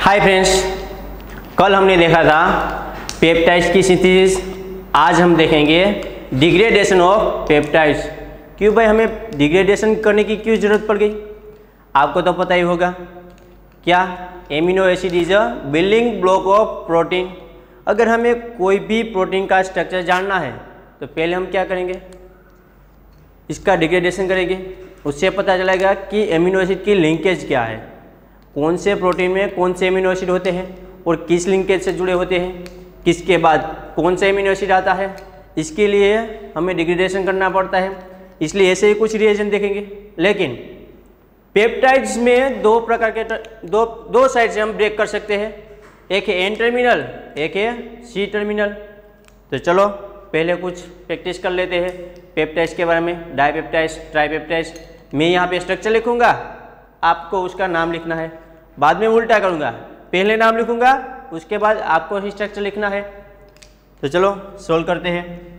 Hi friends, कल हमने देखा था पेप्टाइड्स की सिंथेसिस। आज हम देखेंगे डिग्रेडेशन ऑफ पेप्टाइड्स। क्यों भाई, हमें डिग्रेडेशन करने की क्यों ज़रूरत पड़ गई? आपको तो पता ही होगा। क्या? Amino acid is a building block of protein. अगर हमें कोई भी प्रोटीन का स्ट्रक्चर जानना है तो पहले हम क्या करेंगे? इसका डिग्रेडेशन करेंगे। उससे पता चलेगा कि एमिनो एसिड की लिंकेज क्या है, कौन से प्रोटीन में कौन से एमिनो एसिड होते हैं और किस लिंकेज से जुड़े होते हैं, किसके बाद कौन सा एमिनो एसिड आता है। इसके लिए हमें डिग्रेडेशन करना पड़ता है, इसलिए ऐसे ही कुछ रिएक्शन देखेंगे। लेकिन पेप्टाइड्स में दो प्रकार के दो साइड से हम ब्रेक कर सकते हैं, एक है एन टर्मिनल, एक है सी टर्मिनल। तो चलो पहले कुछ प्रैक्टिस कर लेते हैं पेप्टाइड्स के बारे में, डाइपेप्टाइड्स, ट्राइपेप्टाइड्स। मैं यहाँ पे स्ट्रक्चर लिखूंगा, आपको उसका नाम लिखना है। बाद में उल्टा करूँगा, पहले नाम लिखूंगा उसके बाद आपको स्ट्रक्चर लिखना है। तो चलो सोल्व करते हैं।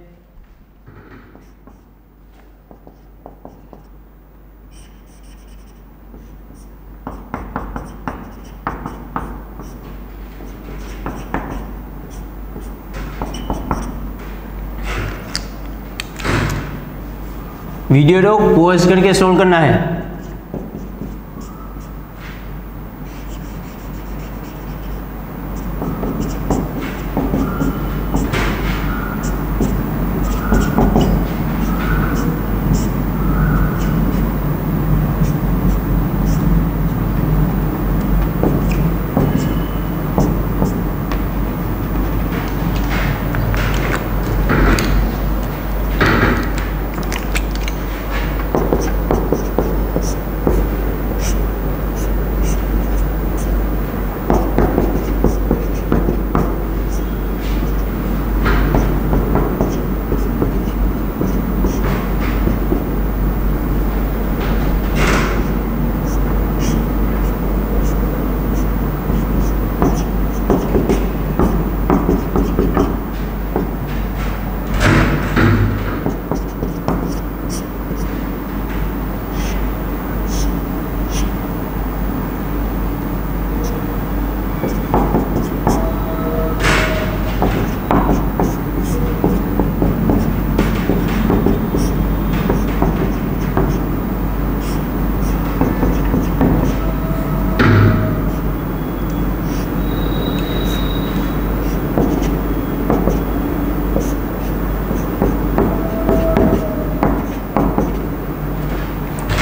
वीडियो को पॉज करके सोल्व करना है।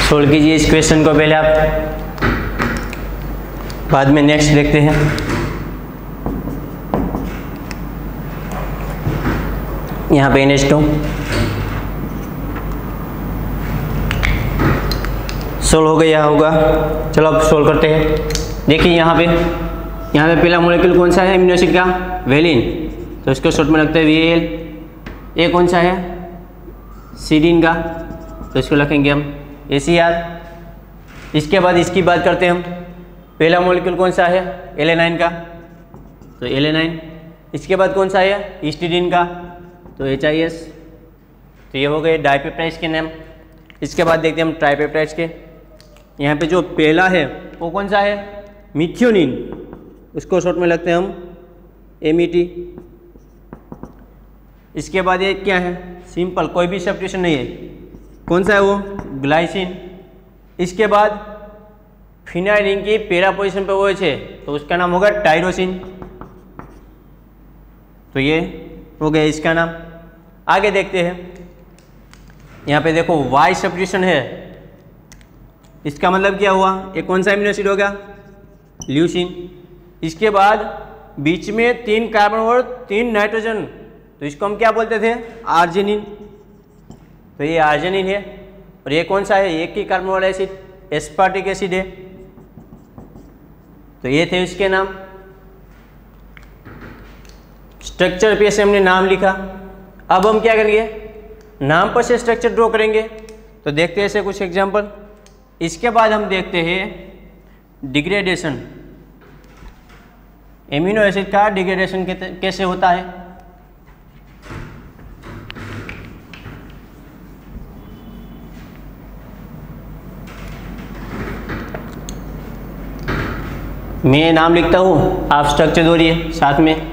सोल्व कीजिए इस क्वेश्चन को पहले आप, बाद में नेक्स्ट देखते हैं। यहाँ पे नेक्स्ट सोल्व हो गया होगा। चलो अब सोल्व करते हैं। देखिए यहाँ पे पहला मॉलिक्यूल कौन सा है एमिनो एसिड का? वेलिन। तो इसको शॉर्ट में लगता है VAL। ये कौन सा है? सीडीन का, तो इसको लिखेंगे हम ACR। इसके बाद इसकी बात करते हैं हम। पहला मॉलिक्यूल कौन सा है? एलेनाइन का, तो एलेनाइन। इसके बाद कौन सा है? हिस्टीडीन का, तो HIS। तो ये हो गए डाइपेप्टाइड्स के नाम। इसके बाद देखते हैं हम ट्राइपेप्टाइड्स के। यहाँ पे जो पहला है वो कौन सा है? मिथ्योनिन। उसको शॉर्ट में लगते हैं हम MET। इसके बाद ये क्या है? सिंपल, कोई भी सब्स्टिट्यूशन नहीं है। कौन सा है वो? ग्लाइसिन। इसके बाद फिनाइलिन की पहला पोजीशन पे वो है, तो उसका नाम होगा टाइरोसिन। तो ये हो गया इसका नाम। आगे देखते हैं। यहाँ पे देखो Y सब्स्टिट्यूशन है, इसका मतलब क्या हुआ? ये कौन सा एमिनो एसिड होगा? ल्यूसीन। इसके बाद बीच में 3 कार्बन और 3 नाइट्रोजन, तो इसको हम क्या बोलते थे? आर्जिनिन। तो ये आर्जिनिन है। और ये कौन सा है? एक ही कार्बन वाला एसिड, एस्पार्टिक एसिड है। तो ये थे इसके नाम। स्ट्रक्चर पे से हमने नाम लिखा। अब हम क्या करेंगे? नाम पर से स्ट्रक्चर ड्रॉ करेंगे। तो देखते हैं ऐसे कुछ एग्जांपल। इसके बाद हम देखते हैं डिग्रेडेशन। एमिनो एसिड का डिग्रेडेशन कैसे होता है। मैं नाम लिखता हूँ, आप स्ट्रक्चर दोहराइए साथ में।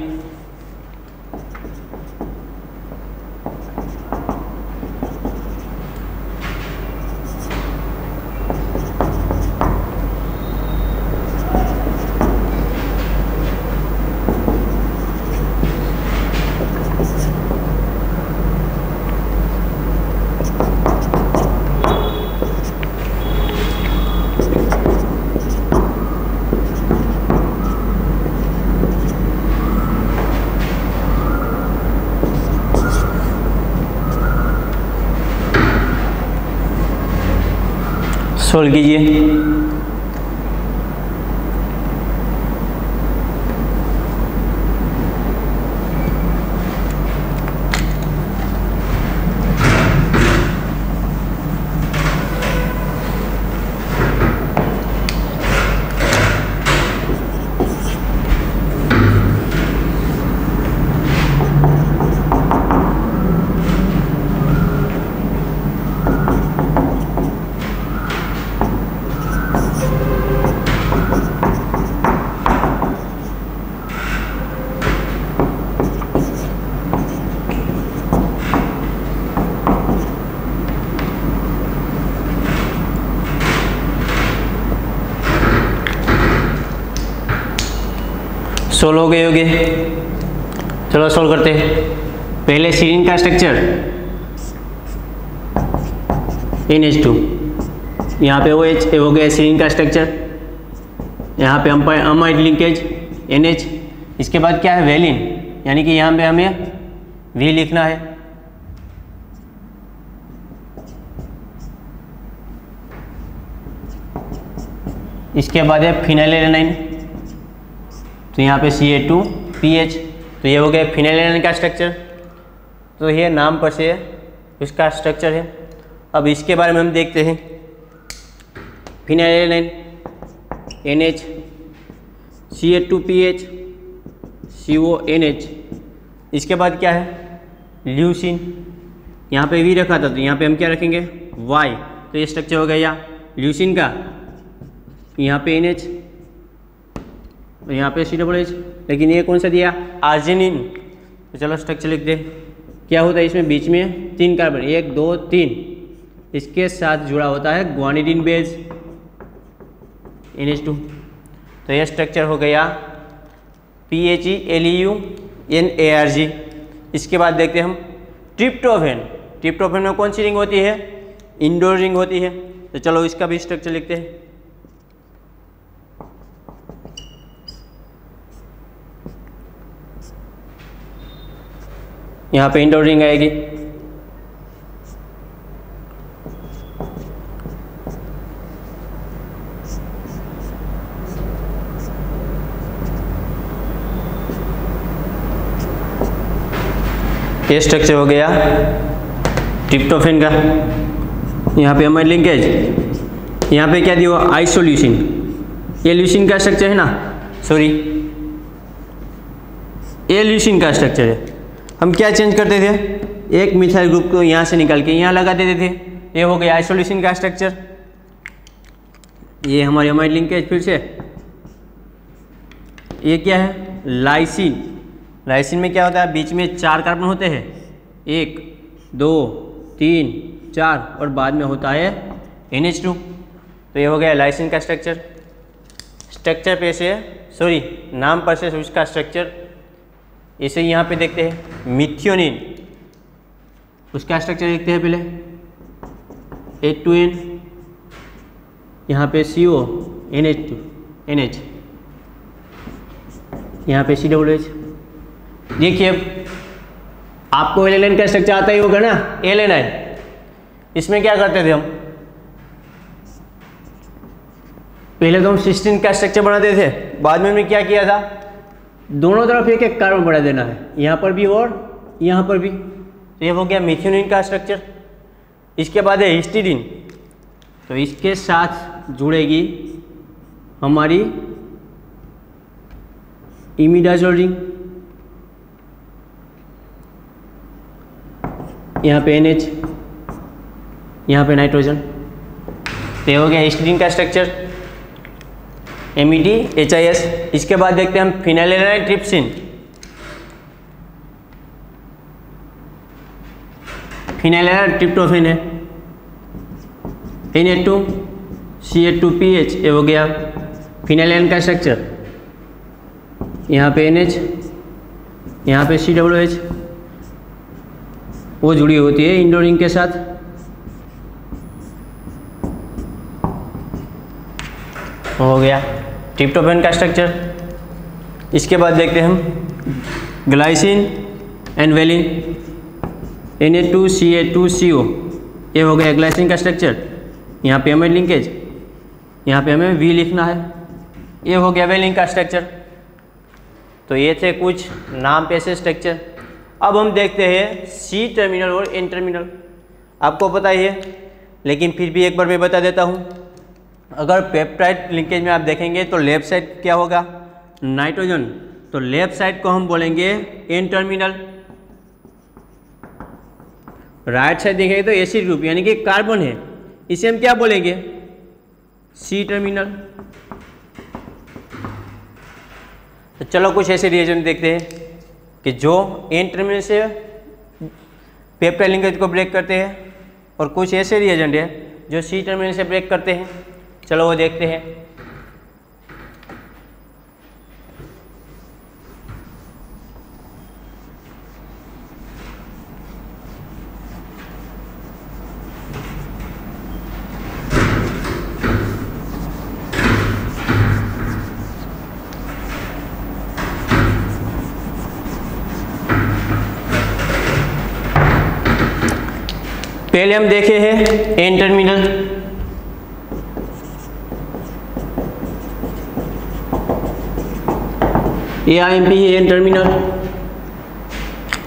सोल्व कीजिए। सोल्व हो गए होंगे। चलो सोल्व करते हैं। पहले सीरीन का स्ट्रक्चर NH2, यहाँ पे OH हो गया सीरीन का स्ट्रक्चर, यहाँ पे अमाइड लिंकेज NH। इसके बाद क्या है वेलिन, यानी कि यहाँ पे हमें V लिखना है। इसके बाद है फिनाइलएलानाइन, तो यहाँ पे Ca2PH, तो ये हो गया फिनाइलएलानाइन का स्ट्रक्चर। तो ये नाम पर से इसका स्ट्रक्चर है। अब इसके बारे में हम देखते हैं। फिनाइलएलानाइन NH, Ca2PH, CONH। इसके बाद क्या है ल्यूसीन, यहाँ पे V रखा था तो यहाँ पे हम क्या रखेंगे Y, तो ये स्ट्रक्चर हो गया ल्यूसीन का। यहाँ पे NH और यहाँ पे COOH, लेकिन ये कौन सा दिया आर्जिनिन। तो चलो स्ट्रक्चर लिख दे। क्या होता है इसमें बीच में 3 कार्बन, 1 2 3, इसके साथ जुड़ा होता है ग्वानिडीन बेस NH2। तो ये स्ट्रक्चर हो गया PHELUNARG। इसके बाद देखते हैं हम ट्रिप्टोफेन। ट्रिप्टोफेन में कौन सी रिंग होती है इंडोर रिंग होती है। तो चलो इसका भी स्ट्रक्चर लिखते हैं। यहाँ पे इंडोर रिंग आएगी। ये स्ट्रक्चर हो गया ट्रिप्टोफेन का। यहाँ पे अमाइड लिंकेज, यहाँ पे क्या दिया आइसोल्यूसिन, ये ल्यूसिन का स्ट्रक्चर है ना, सॉरी ये ल्यूसिन का स्ट्रक्चर है। हम क्या चेंज करते थे, एक मिथाइल ग्रुप को यहाँ से निकाल के यहाँ लगा देते थे। ये हो गया आइसोल्यूसिन का स्ट्रक्चर। ये हमारी अमाइड लिंकेज फिर से। ये क्या है लाइसिन। लाइसिन में क्या होता है बीच में 4 कार्बन होते हैं, 1 2 3 4, और बाद में होता है NH2। तो ये हो गया लाइसिन का स्ट्रक्चर। स्ट्रक्चर पे से सॉरी नाम पर से उसका स्ट्रक्चर। इसे यहाँ पे देखते हैं मिथियोनिन, उसका स्ट्रक्चर देखते हैं पहले H2N, यहाँ पे CO NH, यहाँ पे COOH। देखिए आपको एलेनाइन का स्ट्रक्चर आता ही होगा ना, एलेनाइन। इसमें क्या करते थे हम, पहले तो हम सिस्टीन का स्ट्रक्चर बनाते थे, बाद में हमने क्या किया था दोनों तरफ एक एक कार्बन बढ़ा देना है, यहाँ पर भी और यहाँ पर भी। तो ये हो गया मिथियोनिन का स्ट्रक्चर। इसके बाद है हिस्टीडीन, तो इसके साथ जुड़ेगी हमारी इमिडाजोल रिंग, यहाँ पे NH, यहाँ पे नाइट्रोजन। तो ये हो गया हिस्टीडीन का स्ट्रक्चर। METHIS। इसके बाद देखते हैं हम फिनाइलएलानाइन ट्रिप्सिन। फिनाइलएलानाइन ट्रिप्टोफैन है, Na2CH2PH, ये हो गया फिनाइलएलानाइन का स्ट्रक्चर। यहाँ पे NH, यहाँ पे COOH, वो जुड़ी होती है इंडो रिंग के साथ। हो गया ट्रिप्टोफैन का स्ट्रक्चर। इसके बाद देखते हैं हम ग्लाइसिन एंड वेलिन, Na2CH2CO, ये हो गया ग्लाइसिन का स्ट्रक्चर। यहाँ पे हमें लिंकेज, यहाँ पे हमें V लिखना है। ये हो गया वेलिन का स्ट्रक्चर। तो ये थे कुछ नाम पे से स्ट्रक्चर। अब हम देखते हैं C टर्मिनल और N टर्मिनल। आपको पता ही है, लेकिन फिर भी एक बार मैं बता देता हूँ। अगर पेप्टाइड लिंकेज में आप देखेंगे तो लेफ्ट साइड क्या होगा, नाइट्रोजन, तो लेफ्ट साइड को हम बोलेंगे N टर्मिनल। राइट साइड देखेंगे तो एसिड ग्रुप यानी कि कार्बन है, इसे हम क्या बोलेंगे, C टर्मिनल। तो चलो कुछ ऐसे रिएजेंट देखते हैं कि जो N टर्मिनल से पेप्टाइड लिंकेज को ब्रेक करते हैं, और कुछ ऐसे रिएजेंट है जो C टर्मिनल से ब्रेक करते हैं। चलो वो देखते हैं। पहले हम देखे हैं N टर्मिनल। AIMP है N टर्मिनल,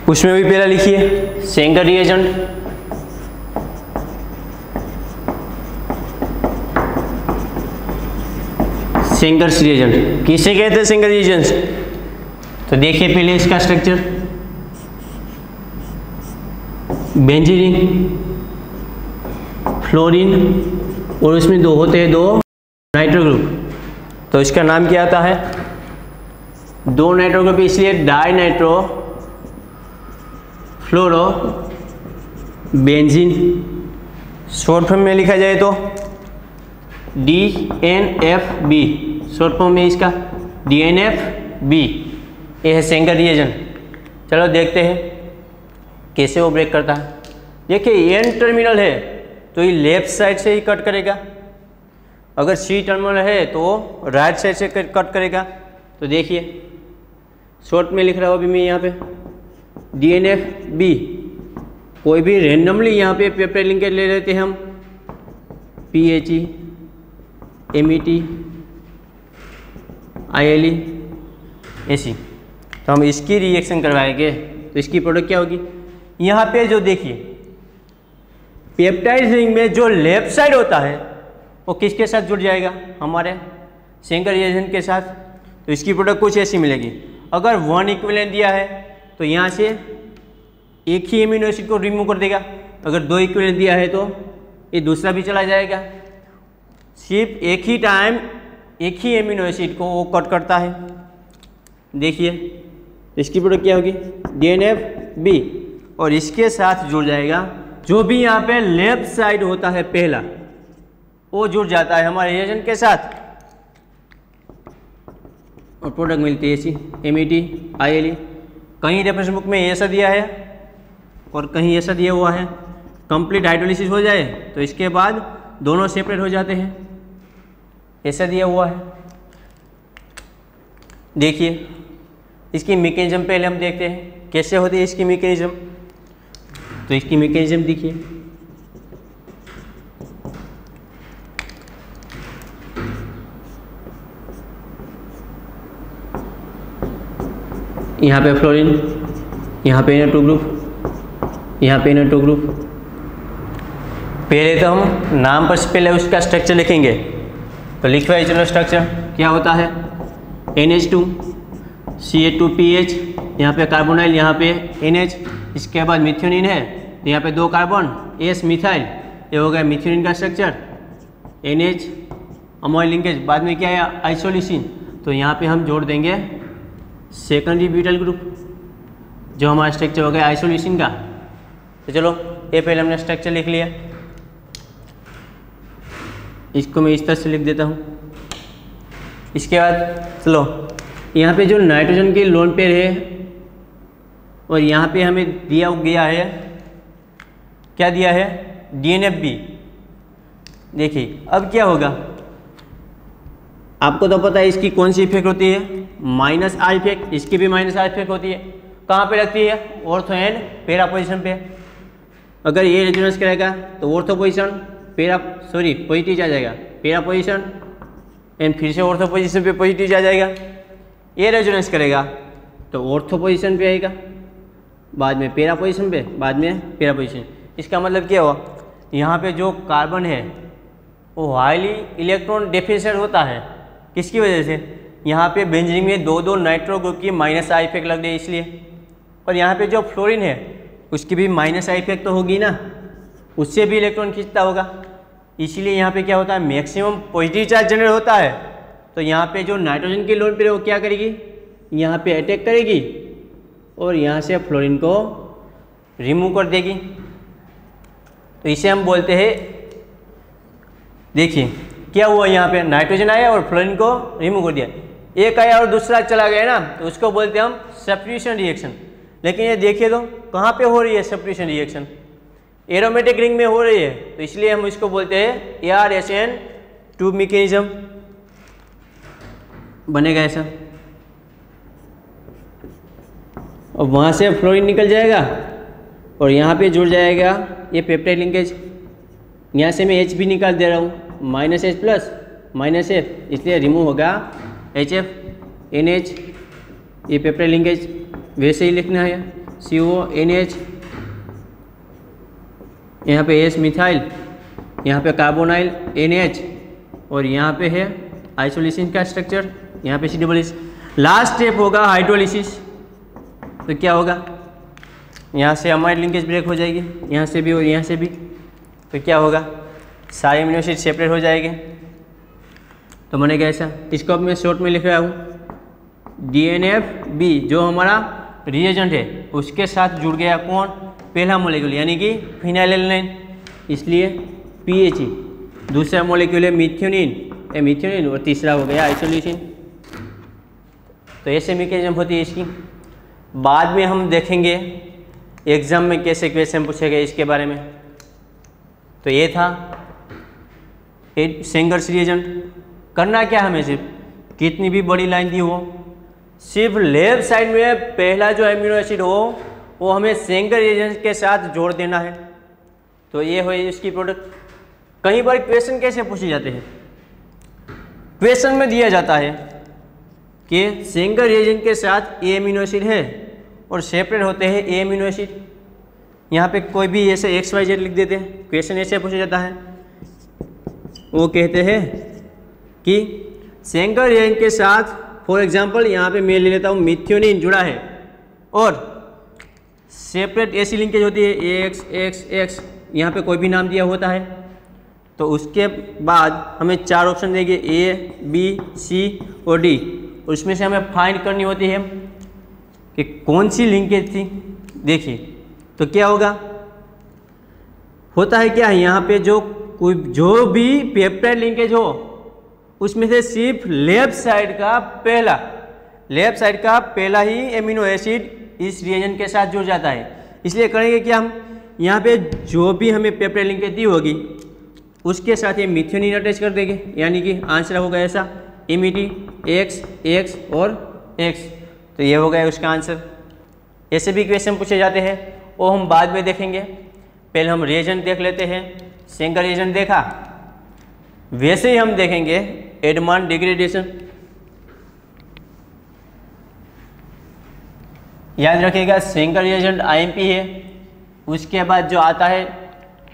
उसमें भी पहला लिखिए सेंगर रिएजेंट। सेंगर्स रिएजेंट किसे कहते हैं, सेंगर रिएजेंट्स? तो देखिए पहले इसका स्ट्रक्चर, बेंजीन, फ्लोरीन, और उसमें दो होते हैं दो नाइट्रो ग्रुप। तो इसका नाम क्या आता है, दो नाइट्रो ग्रुप, इसलिए डाई नाइट्रो फ्लोरो बेंजीन। शॉर्ट फॉर्म में लिखा जाए तो DNFB, शॉर्ट फॉर्म में इसका DNFB। ये है सेंगर रिएजेंट। चलो देखते हैं कैसे वो ब्रेक करता है। देखिए N टर्मिनल है तो ये लेफ्ट साइड से ही कट करेगा, अगर C टर्मिनल है तो राइट साइड से कट करेगा। तो देखिए शॉर्ट में लिख रहा हूँ अभी मैं यहाँ पे DNFB। कोई भी रेंडमली यहाँ पे पेप्टाइड लिंकेज ले लेते हैं हम, PHE, MET, ILE, AC। तो हम इसकी रिएक्शन करवाएंगे तो इसकी प्रोडक्ट क्या होगी। यहाँ पे जो देखिए पेप्टाइड रिंग में जो लेफ्ट साइड होता है वो किसके साथ जुड़ जाएगा, हमारे सेंगर रिएजेंट के साथ। तो इसकी प्रोडक्ट कुछ ऐसी मिलेगी। अगर 1 इक्विवेलेंट दिया है तो यहाँ से एक ही एमिनो एसिड को रिमूव कर देगा, अगर 2 इक्विवेलेंट दिया है तो ये दूसरा भी चला जाएगा। सिर्फ एक ही टाइम एक ही एमिनो एसिड को वो कट करता है। देखिए इसकी प्रोडक्ट क्या होगी, DNFB, और इसके साथ जुड़ जाएगा जो भी यहाँ पे लेफ्ट साइड होता है पहला, वो जुड़ जाता है हमारे रिएजेंट के साथ और प्रोडक्ट मिलती है ऐसी MET, ILE। कहीं रेफरेंस बुक में ऐसा दिया है और कहीं ऐसा दिया हुआ है। कंप्लीट हाइड्रोलिसिस हो जाए तो इसके बाद दोनों सेपरेट हो जाते हैं, ऐसा दिया हुआ है। देखिए इसकी मैकेनिज्म पहले हम देखते हैं कैसे होती है इसकी मैकेनिज्म। तो इसकी मैकेनिज्म देखिए, यहाँ पे फ्लोरीन, यहाँ पे Na2 ग्रुप, यहाँ पे Na2 ग्रुप। पहले तो हम नाम पर पहले उसका स्ट्रक्चर लिखेंगे। तो लिखवाइए चलो स्ट्रक्चर क्या होता है, NH2 CH2PH, यहाँ पे कार्बोनाइल, यहाँ पे NH, इसके बाद मिथ्योनिन है तो यहाँ पे 2 कार्बन S मिथाइल, ये हो गया मिथ्योनिन का स्ट्रक्चर NH अमोनियम लिंकेज, बाद में क्या है आइसोल्यूसिन, तो यहाँ पे हम जोड़ देंगे सेकेंडरी ब्यूटाइल ग्रुप, जो हमारा स्ट्रक्चर हो गया आइसोल्यूसिन का। तो चलो ये पहले हमने स्ट्रक्चर लिख लिया, इसको मैं इस तरह से लिख देता हूँ। इसके बाद चलो यहाँ पे जो नाइट्रोजन की लोन पेयर है और यहाँ पे हमें दिया गया है, क्या दिया है DNFB। देखिए अब क्या होगा, आपको तो पता है इसकी कौन सी इफेक्ट होती है, माइनस R इफेक्ट, इसकी भी माइनस R इफेक्ट होती है। कहाँ पे लगती है, ऑर्थो एंड पैरा पोजिशन पे। अगर ये रेजोनेंस करेगा तो ऑर्थो पोजिशन पॉजिटिव आ जाएगा, पैरा पोजिशन एंड फिर से ऑर्थो पोजिशन पे पॉजिटिव आ जाएगा। ये रेजोनेंस करेगा तो ऑर्थो पोजिशन पे आएगा, बाद में पैरा पोजिशन पे, बाद में पैरा पोजिशन। इसका मतलब क्या हुआ, यहाँ पे जो कार्बन है वो हाईली इलेक्ट्रॉन डेफिशिएंट होता है। किसकी वजह से, यहाँ पे बेंजीन में दो नाइट्रो ग्रुप की माइनस I इफेक्ट लग रही है इसलिए। और यहाँ पे जो फ्लोरीन है उसकी भी माइनस I इफेक्ट तो होगी ना, उससे भी इलेक्ट्रॉन खींचता होगा, इसलिए यहाँ पे क्या होता है मैक्सिमम पॉजिटिव चार्ज जनरेट होता है। तो यहाँ पे जो नाइट्रोजन की लोन पेयर है वो क्या करेगी, यहाँ पे अटैक करेगी और यहाँ से फ्लोरीन को रिमूव कर देगी। तो इसे हम बोलते हैं, देखिए क्या हुआ, यहाँ पे नाइट्रोजन आया और फ्लोरीन को रिमूव कर दिया, एक आया और दूसरा चला गया ना, तो उसको बोलते हैं हम सब्स्टिट्यूशन रिएक्शन। लेकिन ये देखिए तो कहाँ पे हो रही है सब्स्टिट्यूशन रिएक्शन, एरोमेटिक रिंग में हो रही है, तो इसलिए हम इसको बोलते हैं ARSN2 मैकेनिज्म बनेगा ऐसा। और वहाँ से फ्लोरीन निकल जाएगा और यहाँ पे जुड़ जाएगा ये पेप्टाइड लिंकेज। यहाँ से मैं H भी निकाल दे रहा हूँ, -H प्लस -F, इसलिए रिमूव होगा HF NH, ये पेप्टाइड लिंकेज वैसे ही लिखना है, CO NH, यहाँ पे S मिथाइल, यहाँ पे कार्बोनाइल NH, और यहाँ पे है आइसोल्यूसिन का स्ट्रक्चर, यहाँ पे C+H। लास्ट स्टेप होगा हाइड्रोलिसिस। तो क्या होगा, यहाँ से अमाइड लिंकेज ब्रेक हो जाएगी, यहाँ से भी और यहाँ से भी। तो क्या होगा, सारे अमीनो एसिड सेपरेट हो जाएंगे। तो बनेगा ऐसा, इसको अब मैं शॉर्ट में लिख रहा हूँ DNFB, जो हमारा रिएजेंट है उसके साथ जुड़ गया कौन, पहला मॉलिक्यूल यानी कि फिनाइलएलानाइन, इसलिए PHE। दूसरा मॉलिक्यूल है मिथ्योनिन और तीसरा हो गया आइसोल्यूसिन। तो ऐसे मैकेनिज्म होती है इसकी। बाद में हम देखेंगे एग्जाम में कैसे क्वेश्चन पूछे गए इसके बारे में। तो ये था सेंगर्स रिएजेंट। करना क्या हमें, सिर्फ कितनी भी बड़ी लाइन दी हो, सिर्फ लेफ्ट साइड में पहला जो अमीनो एसिड हो वो हमें सेंगर रिएजेंट के साथ जोड़ देना है। तो ये हो इसकी प्रोडक्ट। कई बार क्वेश्चन कैसे पूछे जाते हैं, क्वेश्चन में दिया जाता है कि सेंगर रिएजेंट के साथ ए अमीनो एसिड है और सेपरेट होते हैं ए अमीनो एसिड। यहाँ पे कोई भी ऐसे XYZ लिख देते हैं, क्वेश्चन ऐसे पूछा जाता है। वो कहते हैं कि सेंगर रिएजेंट के साथ, फॉर एग्जांपल यहाँ पे मैं ले लेता हूँ मिथ्योनिन जुड़ा है और सेपरेट ऐसी लिंकेज होती है AXX, यहाँ पे कोई भी नाम दिया होता है। तो उसके बाद हमें 4 ऑप्शन देंगे A, B, C और D, और उसमें से हमें फाइंड करनी होती है कि कौन सी लिंकेज थी। देखिए तो क्या होता है क्या, यहाँ पे जो भी पेप्टाइड लिंकेज हो उसमें से सिर्फ लेफ्ट साइड का पहला ही एमिनो एसिड इस रिएजेंट के साथ जुड़ जाता है। इसलिए करेंगे कि हम यहाँ पे जो भी हमें पेप्टाइड लिंकेज दी होगी उसके साथ ये मिथ्योनिन अटैच कर देंगे, यानी कि आंसर होगा ऐसा MET X और X। तो ये हो गया उसका आंसर। ऐसे भी क्वेश्चन पूछे जाते हैं, वो हम बाद में देखेंगे। पहले हम रिएजेंट देख लेते हैं। सेंगर रिएजेंट देखा, वैसे ही हम देखेंगे एडमान डिग्रेडेशन। याद रखिएगा सेंगर रिएजेंट IMP है, उसके बाद जो आता है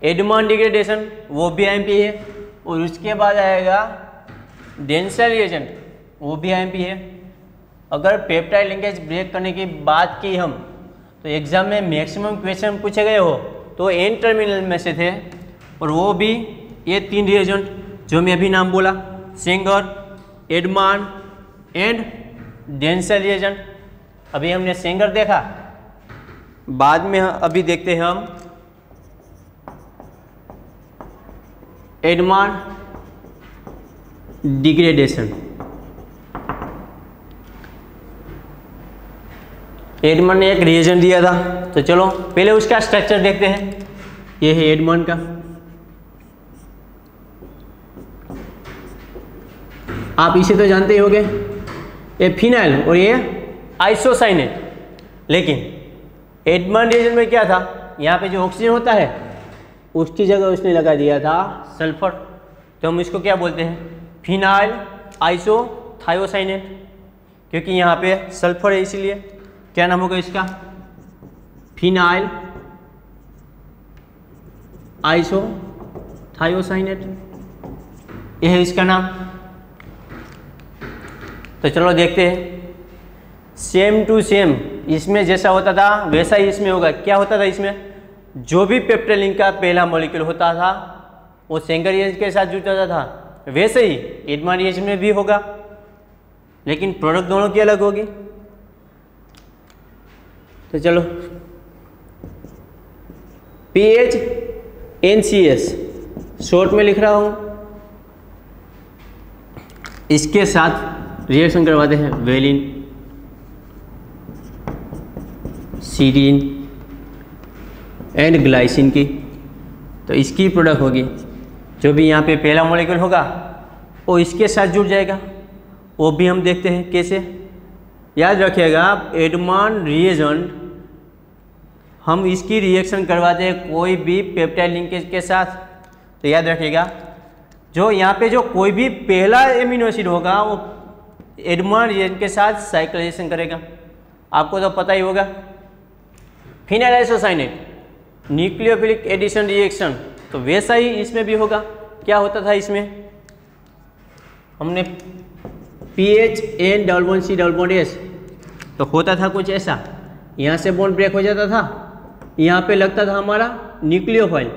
एडमान डिग्रेडेशन वो भी IMP है, और उसके बाद आएगा डेंसर रिएजेंट वो भी IMP है। अगर पेप्टाइड लिंकेज ब्रेक करने की बात की हम, तो एग्जाम में मैक्सिमम क्वेश्चन पूछे गए हो तो N टर्मिनल में से थे, और वो भी ये 3 रिएजेंट जो मैं अभी नाम बोला। Sanger, Edman and dansyl reagent. अभी हमने सेंगर देखा, बाद में अभी देखते हैं हम एडमान डिग्रेडेशन। एडमान ने एक रिएजेंट दिया था, तो चलो पहले उसका स्ट्रक्चर देखते हैं। ये है एडमान का। आप इसे तो जानते ही होंगे, ये फिनाइल और ये आइसोसाइनेट। लेकिन एडमान रिएजेंट में क्या था, यहाँ पे जो ऑक्सीजन होता है उसकी जगह उसने लगा दिया था सल्फर, तो हम इसको क्या बोलते हैं, फिनाइल आइसोथायोसाइनेट। क्योंकि यहाँ पे सल्फर है इसीलिए क्या नाम होगा इसका, फिनाइल आइसोथायोसाइनेट, यह है इसका नाम। तो चलो देखते हैं, सेम टू सेम इसमें जैसा होता था वैसा ही इसमें होगा। क्या होता था इसमें, जो भी पेप्टाइड लिंक का पहला मॉलिक्यूल होता था वो सेंगर रिएजेंट के साथ जुड़ जाता था, वैसे ही एडमान रिएजेंट में भी होगा, लेकिन प्रोडक्ट दोनों की अलग होगी। तो चलो PHNCS शॉर्ट में लिख रहा हूँ, इसके साथ रिएक्शन करवाते हैं वेलिन, सीरीन एंड ग्लाइसिन की। तो इसकी प्रोडक्ट होगी, जो भी यहाँ पे पहला मॉलिक्यूल होगा वो इसके साथ जुड़ जाएगा। वो भी हम देखते हैं कैसे। याद रखिएगा, एडमान रिएजेंट हम इसकी रिएक्शन करवाते हैं कोई भी पेप्टाइड लिंकेज के साथ। तो याद रखिएगा, जो यहाँ पे जो कोई भी पहला एमिनो एसिड होगा वो एडमान रिएजेंट के साथ साइक्लाइजेशन करेगा। आपको तो पता ही होगा, phenyl isocyanate nucleophilic addition reaction, तो वैसा ही इसमें भी होगा। क्या होता था इसमें, हमने PHN+1C+S, तो होता था कुछ ऐसा, यहाँ से बॉन्ड ब्रेक हो जाता था, यहाँ पे लगता था हमारा न्यूक्लियोफाइल,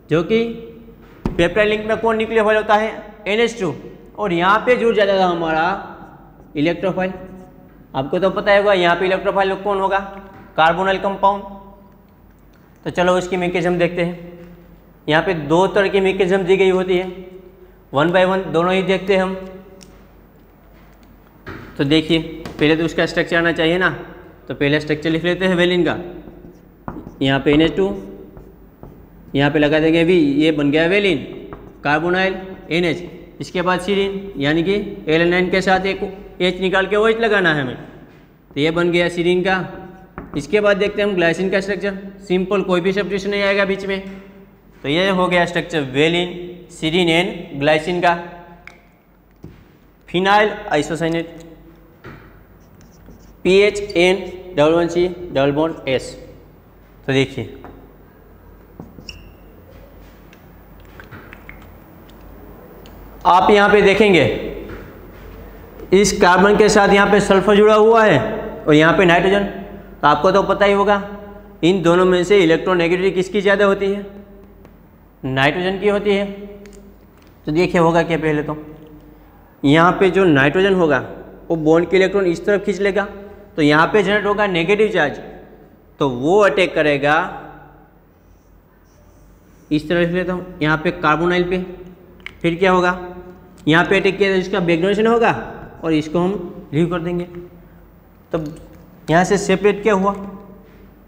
जो कि पेप्टाइड लिंक में कौन न्यूक्लियोफाइल होता है, NH2, और यहाँ पे जुड़ जाता था हमारा इलेक्ट्रोफाइल। आपको तो पता होगा यहाँ पे इलेक्ट्रोफाइल कौन होगा, कार्बोनाइल कंपाउंड। तो चलो उसकी मैकेनिज्म देखते हैं। यहाँ पे दो तरह की मैकेनिज्म दी गई होती है, 1 बाय 1 दोनों ही देखते हैं हम। तो देखिए, पहले तो उसका स्ट्रक्चर आना चाहिए ना, तो पहले स्ट्रक्चर लिख लेते हैं वेलिन का। यहाँ पे NH2, यहाँ पे लगा देंगे V, ये बन गया वेलिन, कार्बोनाइल NH। इसके बाद सीरीन, यानी कि L9 के साथ एक H निकाल के OH लगाना है हमें, तो ये बन गया सीरीन का। इसके बाद देखते हैं हम ग्लाइसिन का स्ट्रक्चर, सिंपल, कोई भी सब्स्टिट्यूशन नहीं आएगा बीच में। तो ये हो गया structure valine, serine and glycine का। Phenyl isothiocyanate PHN+1C+S। तो देखिए, आप यहाँ पे देखेंगे इस कार्बन के साथ यहाँ पे सल्फर जुड़ा हुआ है और यहाँ पे नाइट्रोजन। तो आपको तो पता ही होगा, इन दोनों में से इलेक्ट्रोनेगेटिविटी किसकी ज़्यादा होती है, नाइट्रोजन की होती है। तो देखिए होगा क्या, पहले तो यहाँ पे जो नाइट्रोजन होगा वो बॉन्ड के इलेक्ट्रॉन इस तरफ खींच लेगा, तो यहाँ पे जनरेट होगा नेगेटिव चार्ज, तो वो अटैक करेगा, इस तरह लिख लेता हूँ, यहाँ पे कार्बोनाइल पे। फिर क्या होगा, यहाँ पे अटैक किया तो इसका बैक डोनेशन होगा और इसको हम लीव कर देंगे। तो यहाँ से सेपरेट क्या हुआ,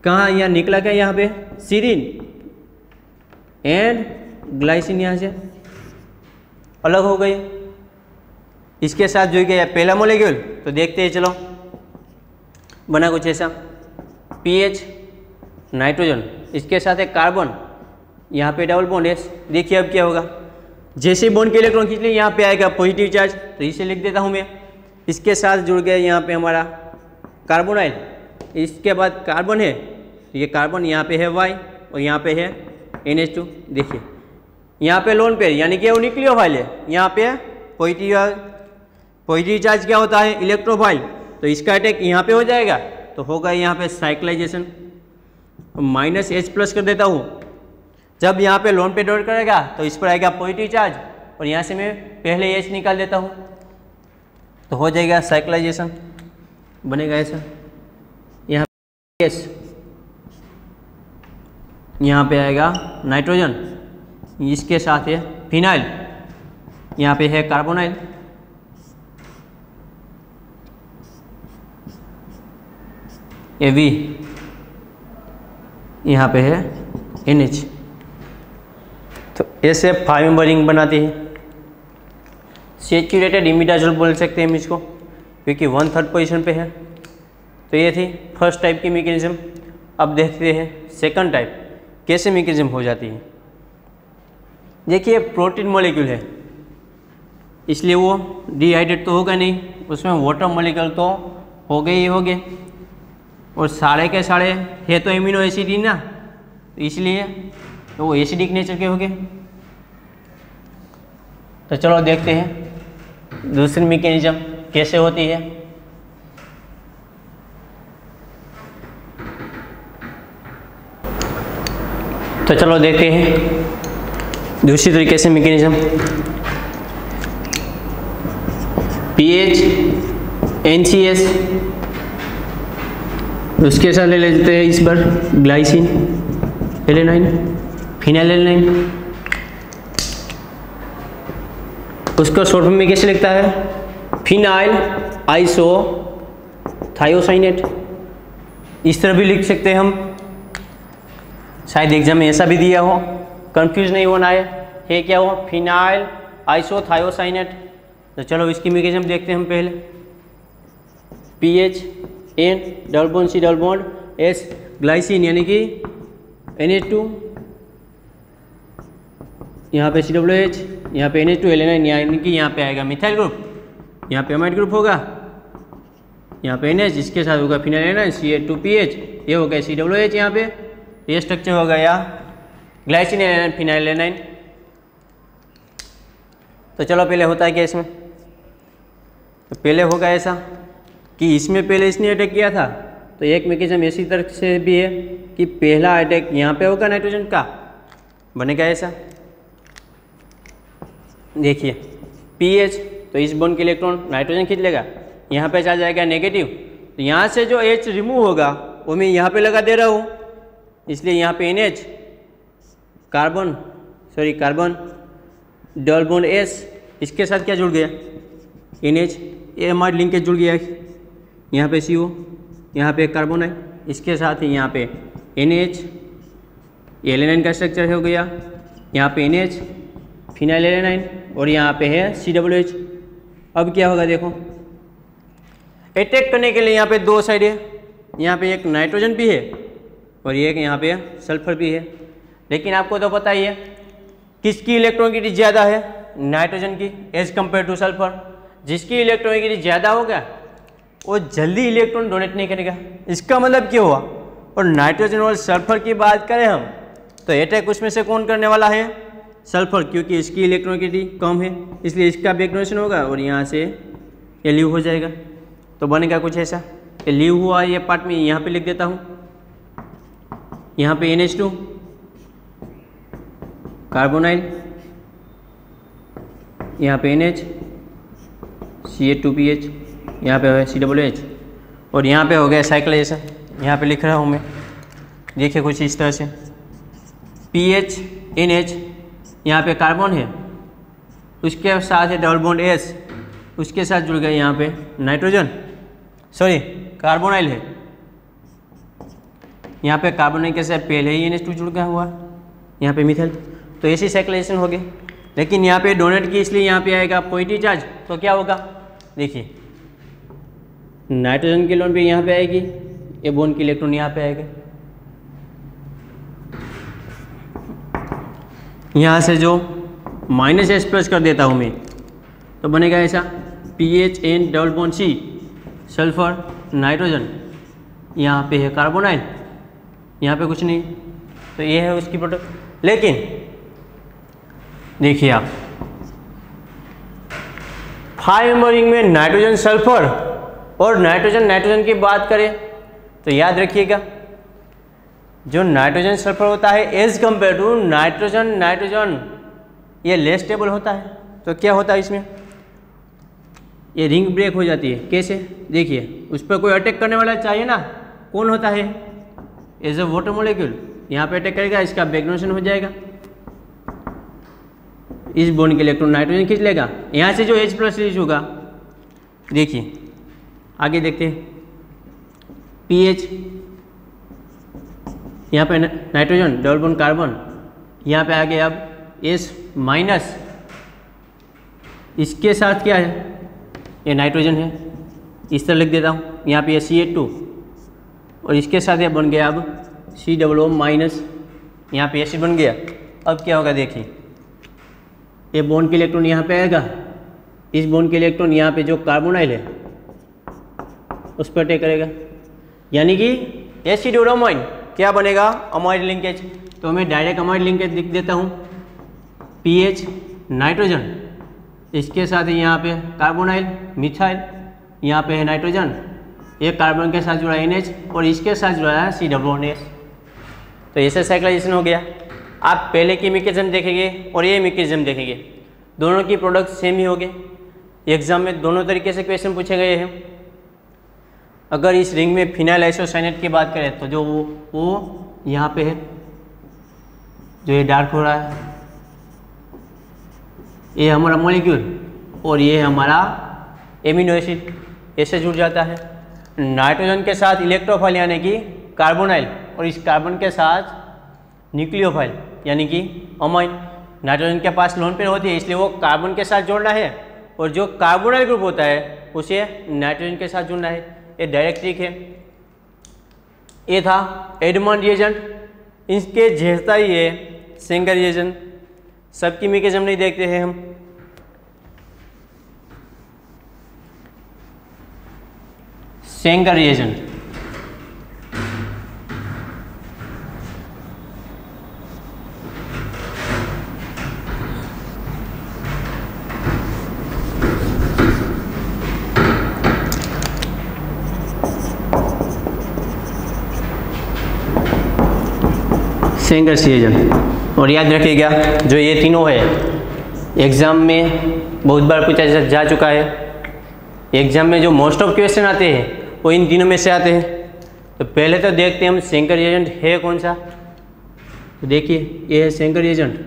कहाँ, यहाँ निकला क्या, यहाँ पे सीरीन एंड ग्लाइसिन यहाँ से अलग हो गई। इसके साथ जुड़ गया पहला मॉलिक्यूल। तो देखते हैं, चलो बना कुछ ऐसा, PH नाइट्रोजन, इसके साथ एक कार्बन, यहाँ पे डबल बॉन्ड S। देखिए अब क्या होगा, जैसे बॉन्ड के इलेक्ट्रॉन खींच लिए यहाँ पे आएगा पॉजिटिव चार्ज, तो इसे लिख देता हूँ मैं। इसके साथ जुड़ गया यहाँ पे हमारा कार्बोनाइल, इसके बाद कार्बन है, तो ये कार्बन यहाँ पे है Y और यहाँ पे है NH2। देखिए यहाँ पे लोन पेयर, यानी कि वो न्यूक्लियोफाइल है, यहाँ पे पॉजिटिव चार्ज क्या होता है, इलेक्ट्रोफाइल, तो इसका अटैक यहाँ पे हो जाएगा, तो होगा यहाँ पे साइक्लाइजेशन। -H+ कर देता हूँ। जब यहाँ पे लोन पे डॉट करेगा तो इस पर आएगा पॉजिटिव चार्ज और यहाँ से मैं पहले H निकाल देता हूँ, तो हो जाएगा साइक्लाइजेशन, बनेगा ऐसा। यहाँ पे S, यहाँ पे आएगा नाइट्रोजन, इसके साथ है फिनाइल, यहाँ पे है कार्बोनाइल, ये V, यहाँ पे है NH। तो ऐसे 5 मेंबर रिंग बनाती है। सैचुरेटेड इमिडाजोल बोल सकते हैं हम इसको, क्योंकि 1/3 पोजीशन पे है। तो ये थी फर्स्ट टाइप की मैकेनिज्म। अब देखते हैं सेकंड टाइप कैसे मैकेनिज्म हो जाती है। देखिए प्रोटीन मॉलिक्यूल है, इसलिए वो डिहाइड्रेट तो होगा नहीं, उसमें वाटर मॉलिक्यूल तो हो गए ही हो गए, और सारे के सारे है तो एमिनो एसिड ही ना, तो इसलिए तो वो एसिडिक नेचर के हो गए। तो चलो देखते हैं दूसरी मैकेनिज्म कैसे होती है। तो चलो देखते हैं दूसरी तरीके से मैकेनिज्म। पीएच NCS, उसके साथ ले लेते हैं इस बार ग्लाइसिन एलेनाइन, फिनाइल एलेनाइन। उसको शॉर्ट फॉर्म में कैसे लिखता है? फिनाइल आइसो थायोसाइनेट, इस तरह भी लिख सकते हैं हम। शायद एग्जाम में ऐसा भी दिया हो, कंफ्यूज नहीं होना है क्या हो? Phenyl iso thiocyanate. तो चलो इसकी मैकेनिज्म देखते हैं हम पहले। PH N double bond C double bond S, glycine यानी कि NH2, यहाँ पे COOH, यहाँ पे NH2 एलेनाइन यानी कि यहाँ पे आएगा मिथाइल ग्रुप, यहाँ पे अमाइड ग्रुप होगा, यहाँ पे NH, इसके साथ होगा फिनाइल एलेनाइन CH2PH, ये हो गया COOH, यहाँ पे ये स्ट्रक्चर हो गया ग्लाइसिन एलेनाइन फिनाइल एलेनाइन। तो चलो पहले होता है क्या इसमें? तो पहले होगा ऐसा कि इसमें पहले इसने अटैक किया था, तो एक मैकेनिज्म ऐसी तरह से भी है कि पहला अटैक यहाँ पे होगा नाइट्रोजन का, बनेगा ऐसा। देखिए PH, तो इस बॉन्ड के इलेक्ट्रॉन नाइट्रोजन खींच लेगा, यहाँ पे चला जाएगा नेगेटिव, तो यहाँ से जो H रिमूव होगा वो मैं यहाँ पे लगा दे रहा हूँ, इसलिए यहाँ पे NH carbon double bond S, इसके साथ क्या जुड़ गया? NH, ये हमारे लिंकेज जुड़ गया, यहाँ पे CO, यहाँ पे कार्बन है, इसके साथ ही यहाँ पे NH, एलेनाइन का स्ट्रक्चर हो गया, यहाँ पे NH फिनाइल एलेनाइन, और यहाँ पे है COOH। अब क्या होगा देखो, अटैक करने के लिए यहाँ पे दो साइड है, यहाँ पे एक नाइट्रोजन भी है और एक यहाँ पे सल्फर भी है। लेकिन आपको तो पता ही है किसकी इलेक्ट्रॉनिसिटी ज़्यादा है? नाइट्रोजन की एज कम्पेयर टू सल्फर। जिसकी इलेक्ट्रॉनिसिटी ज़्यादा होगा वो जल्दी इलेक्ट्रॉन डोनेट नहीं करेगा। इसका मतलब क्या हुआ? और नाइट्रोजन और सल्फर की बात करें हम, तो अटैक उसमें से कौन करने वाला है? सल्फर, क्योंकि इसकी इलेक्ट्रॉनिसिटी कम है, इसलिए इसका बैक डोनेशन होगा और यहाँ से ये लीव हो जाएगा। तो बनेगा कुछ ऐसा, ये लीव हुआ, ये पार्ट में यहाँ पे लिख देता हूँ, यहाँ पे NH2 कार्बोनाइल, यहाँ पे NH CH2PH, यहाँ पे है COOH, और यहाँ पे हो गया साइक्लाइजेशन। यहाँ पे लिख रहा हूँ मैं, देखिए कुछ इस तरह से PH NH, यहाँ पे कार्बन है, उसके साथ है डबल बॉन्ड S, उसके साथ जुड़ गया यहाँ पे नाइट्रोजन, सॉरी कार्बोनाइल है, यहाँ पे कार्बोनाइल के साथ पहले ही NH2 जुड़ गया हुआ, यहाँ पे मिथाइल। तो ऐसी साइक्लाइजेशन हो गई। लेकिन यहाँ पे डोनेट की, इसलिए यहाँ पे आएगा पॉजिटिव चार्ज। तो क्या होगा देखिए, नाइट्रोजन की इलेक्ट्रॉन भी यहाँ पे आएगी, ये बॉन्ड की इलेक्ट्रॉन यहाँ पे आएगा, यहाँ से जो -S+ कर देता हूँ मैं, तो बनेगा ऐसा PHN double bond C sulphur nitrogen, यहाँ पे है कार्बोनाइल, यहाँ पे कुछ नहीं, तो ये है उसकी प्रोडक्ट। लेकिन देखिए आप 5 मेंबर रिंग में नाइट्रोजन सल्फर और नाइट्रोजन की बात करें तो याद रखिएगा, जो नाइट्रोजन सल्फर होता है एज कंपेयर टू नाइट्रोजन ये लेस स्टेबल होता है। तो क्या होता है इसमें, ये रिंग ब्रेक हो जाती है। कैसे, देखिए उस पर कोई अटैक करने वाला चाहिए ना, कौन होता है, एज अ वाटर मॉलिक्यूल यहाँ पे अटैक करेगा, इसका बैक डोनेशन हो जाएगा, इस बॉन्ड के इलेक्ट्रॉन नाइट्रोजन खींच लेगा, यहाँ से जो H+ रिलीज होगा, देखिए आगे देखते हैं, pH, यहाँ पे नाइट्रोजन डबल बॉन्ड कार्बन, यहाँ पे आगे अब S-, इसके साथ क्या है, ये नाइट्रोजन है, इस तरह लिख देता हूँ, यहाँ पे Ca2 और इसके साथ ये बन गया अब COO-, यहाँ पे एसिड बन गया। अब क्या होगा देखिए, ये बॉन्ड के इलेक्ट्रॉन यहाँ पे आएगा, इस बॉन्ड के इलेक्ट्रॉन यहाँ पे जो कार्बोनाइल है उस पर अटैक करेगा, यानी कि एसिड और अमाइन क्या बनेगा, अमाइड लिंकेज। तो मैं डायरेक्ट अमाइड लिंकेज लिख देता हूँ, pH नाइट्रोजन, इसके साथ ही यहाँ पे कार्बोनाइल मिथाइल, यहाँ पे है नाइट्रोजन, ये कार्बन के साथ जुड़ा NH और इसके साथ जुड़ा है COOH। तो ऐसे साइक्लाइजेशन हो गया। आप पहले की मैकेनिज्म देखेंगे और ये मैकेनिज्म देखेंगे, दोनों की प्रोडक्ट सेम ही होंगे। एग्जाम में दोनों तरीके से क्वेश्चन पूछे गए हैं। अगर इस रिंग में फिनाइल आइसोसाइनेट की बात करें तो जो वो यहाँ पे है, जो ये डार्क हो रहा है, ये हमारा मॉलिक्यूल और ये हमारा एमिनो एसिड, ऐसे जुड़ जाता है। नाइट्रोजन के साथ इलेक्ट्रोफाइल यानी कि कार्बोनाइल और इस कार्बन के साथ न्यूक्लियोफाइल यानी कि अमाइन। नाइट्रोजन के पास लोन पेयर होती है, इसलिए वो कार्बन के साथ जोड़ना है और जो कार्बोनाइल ग्रुप होता है उसे नाइट्रोजन के साथ जोड़ना है। ये डायरेक्ट ट्रिक है। ये था एडमंड रिएजेंट, इसके जैसा ही है सेंगर रिएजेंट। सबकी मैकेनिज्म नहीं देखते हैं हम। Sengar reagent, Sengar reagent. और याद रखिएगा जो ये तीनों है एग्जाम में बहुत बार पूछा जा चुका है। एग्जाम में जो मोस्ट ऑफ क्वेश्चन आते हैं वो इन तीनों में से आते हैं। तो पहले तो देखते हैं हम सेंगर रिएजेंट है कौन सा। तो देखिए ये है सेंगर रिएजेंट।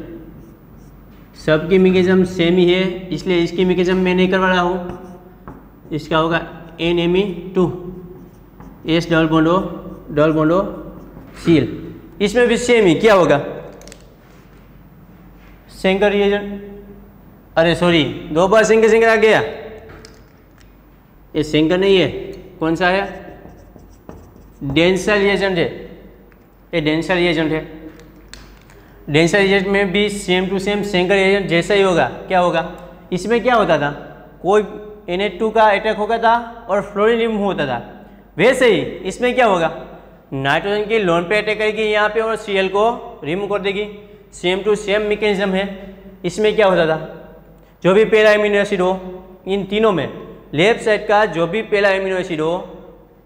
सबकी मैकेनिज्म सेम ही है, इसलिए इसकी मैकेनिज्म मैं नहीं करवा रहा हूँ। इसका होगा NMe2 S double bond O Cl। इसमें भी सेम ही क्या होगा, सेंगर रिएजेंट, अरे सॉरी दो बार सेंगर आ गया। ये सेंगर नहीं है, कौन सा है, डेंसर रिएजेंट है। ये डेंसर रिएजेंट है। डेंसर रिएजेंट में भी same to same Sanger reagent जैसा ही होगा। क्या होगा, इसमें क्या होता था, कोई Na2 का अटैक होगा था और फ्लोरीन रिमूव होता था। वैसे ही इसमें क्या होगा, नाइट्रोजन की लोन पे अटैक करेगी यहाँ पे और Cl को रिमूव कर देगी। सेम टू सेम मैकेनिज्म है। इसमें क्या होता था, जो भी पहला एमिनो एसिड हो इन तीनों में, लेफ्ट साइड का जो भी पहला एमिनो एसिड हो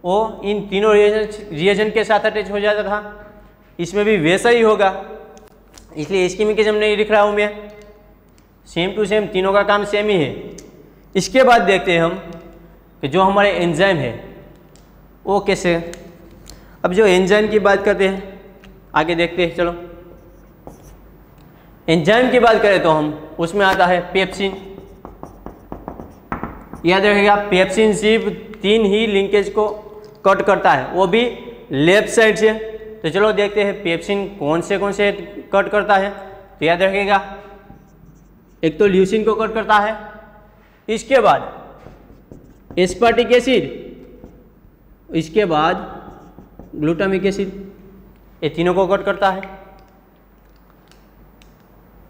वो इन तीनों रिएजेंट के साथ अटैच हो जाता था। इसमें भी वैसा ही होगा, इसलिए इसकी मैकेनिज्म नहीं लिख रहा हूँ मैं। सेम टू सेम तीनों का काम सेम ही है। इसके बाद देखते हैं हम कि जो हमारे एंजाइम है वो कैसे। अब जो एंजाइम की बात करते हैं, आगे देखते हैं। चलो एंजाइम की बात करें तो हम उसमें आता है पेप्सिन। याद रखिएगा पेप्सिन सिर्फ 3 ही लिंकेज को कट करता है, वो भी लेफ्ट साइड से। तो चलो देखते हैं पेप्सिन कौन से कट करता है। तो याद रखिएगा एक तो ल्यूसिन को कट करता है, इसके बाद एस्पार्टिक एसिड, इसके बाद ग्लूटामिक एसिड, ये तीनों को कट करता है।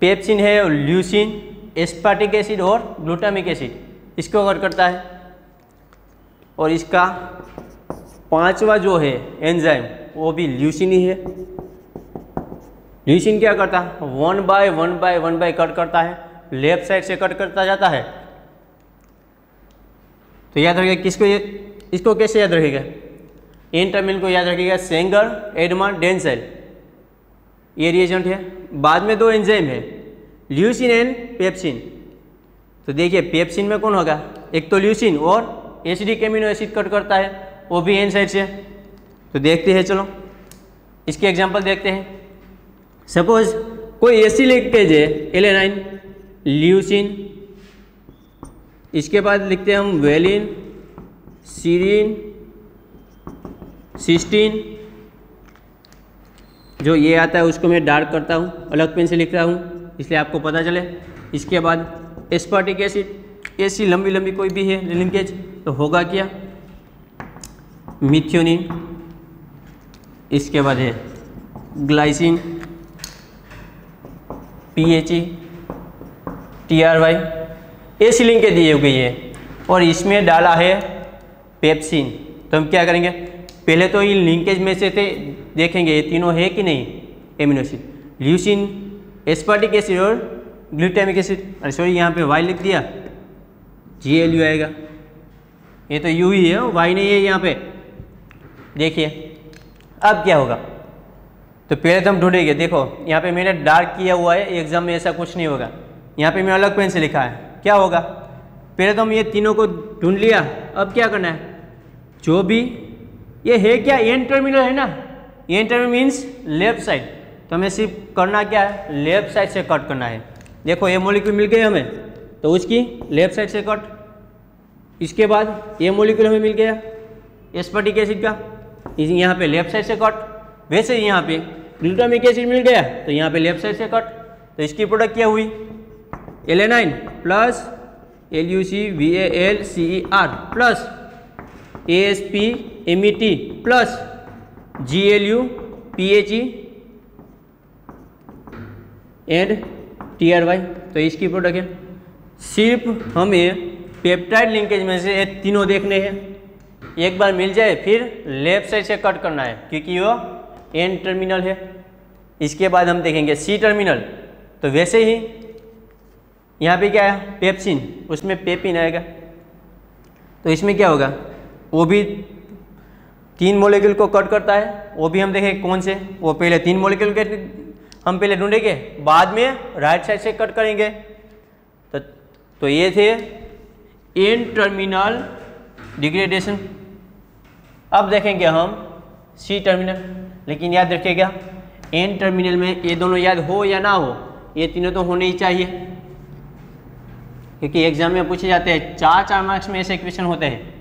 पेप्सिन है और ल्यूसिन, एस्पार्टिक एसिड और ग्लूटामिक एसिड, इसको कट करता है। और इसका 5वां जो है एंजाइम वो भी ल्यूसिन ही है। ल्यूसिन क्या करता है, 1 बाय 1 कट करता है, लेफ्ट साइड से कट करता जाता है। तो याद रखिएगा इसको कैसे याद रखिएगा, इन टर्मिनल को याद रखिएगा, सेंगर, एडमंड, डेंसल, ये रिएजेंट है। बाद में 2 एंजाइम है, ल्यूसिन एंड पेप्सिन। तो देखिए पेप्सिन में कौन होगा, एक तो ल्यूसीन और एसिडिक एमिनो एसिड कट करता है, वो भी एन साइड से। तो देखते हैं, चलो इसके एग्जांपल देखते हैं। सपोज कोई ऐसी लिंकेज है एलेनाइन ल्यूसीन, इसके बाद लिखते हैं हम वेलिन सीरीन सिस्टीन, जो ये आता है उसको मैं डार्क करता हूँ, अलग पेन से लिख रहा हूँ इसलिए आपको पता चले। इसके बाद एस्पार्टिक एसिड, ऐसी लंबी लंबी कोई भी है लिंकेज तो होगा क्या, मिथ्योनिन। इसके बाद है ग्लाइसिन PHE TRY, ऐसी लिंकेज दी गई है और इसमें डाला है पेप्सिन। तो हम क्या करेंगे, पहले तो ये लिंकेज में से थे देखेंगे ये तीनों है कि नहीं amino acid, leucine aspartic acid और ग्लूटामिक एसिड। अरे सॉरी यहाँ पे Y लिख दिया, GLU आएगा, ये तो U ही है Y नहीं है यहाँ पे। देखिए अब क्या होगा, तो पहले तो हम ढूंढेंगे। देखो यहाँ पे मैंने डार्क किया हुआ है, एग्जाम में ऐसा कुछ नहीं होगा, यहाँ पे मैं अलग पेन से लिखा है। क्या होगा, पहले तो हम ये तीनों को ढूंढ लिया, अब क्या करना है, जो भी ये है क्या एन टर्मिनल है ना, N terminal means left side, तो हमें सिर्फ करना क्या है, लेफ्ट साइड से कट करना है। देखो ये मॉलिक्यूल मिल गए हमें, तो उसकी लेफ्ट साइड से कट। इसके बाद ये मॉलिक्यूल हमें मिल गया एस्पार्टिक एसिड का, यहाँ पे लेफ्ट साइड से कट। वैसे ही यहाँ पे ग्लूटामिक एसिड मिल गया तो यहाँ पे लेफ्ट साइड से कट। तो इसकी प्रोडक्ट क्या हुई, alanine plus LuCVALCER plus ASPMET plus GLU PHE and TRY। तो इसकी प्रोडक्ट है। सिर्फ हमें पेप्टाइड लिंकेज में से ये तीनों देखने हैं, एक बार मिल जाए फिर लेफ्ट साइड से कट करना है क्योंकि वो एन टर्मिनल है। इसके बाद हम देखेंगे सी टर्मिनल, तो वैसे ही यहाँ पे क्या है पेप्सिन, उसमें पेपिन आएगा। तो इसमें क्या होगा, वो भी 3 मॉलिक्यूल को कट करता है, वो भी हम देखेंगे कौन से। वो पहले 3 मॉलिक्यूल के हम पहले ढूंढेंगे, बाद में राइट साइड से कट करेंगे। तो ये थे एन टर्मिनल डिग्रेडेशन। अब देखेंगे हम सी टर्मिनल, लेकिन याद रखिएगा एन टर्मिनल में ये दोनों याद हो या ना हो, ये तीनों तो होने ही चाहिए क्योंकि एग्जाम में पूछे जाते हैं। 4 मार्क्स में ऐसे क्वेश्चन होते हैं।